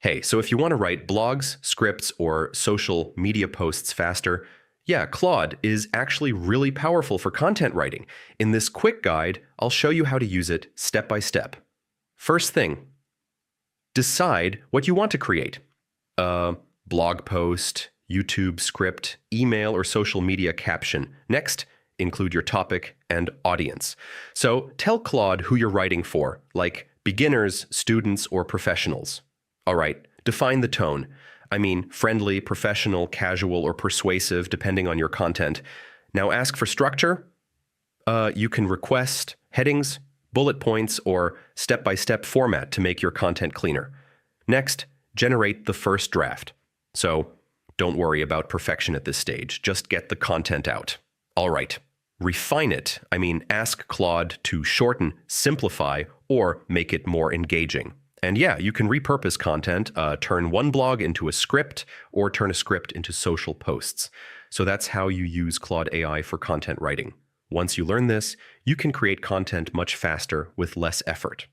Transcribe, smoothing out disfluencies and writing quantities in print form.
Hey, so if you want to write blogs, scripts, or social media posts faster, yeah, Claude is actually really powerful for content writing. In this quick guide, I'll show you how to use it step by step. First thing, decide what you want to create. A blog post, YouTube script, email, or social media caption. Next, include your topic and audience. So tell Claude who you're writing for, like beginners, students, or professionals. All right, define the tone. I mean, friendly, professional, casual, or persuasive, depending on your content. Now ask for structure. You can request headings, bullet points, or step-by-step format to make your content cleaner. Next, generate the first draft. So don't worry about perfection at this stage. Just get the content out. All right, refine it. I mean, ask Claude to shorten, simplify, or make it more engaging. And yeah, you can repurpose content, turn one blog into a script, or turn a script into social posts. So that's how you use Claude AI for content writing. Once you learn this, you can create content much faster with less effort.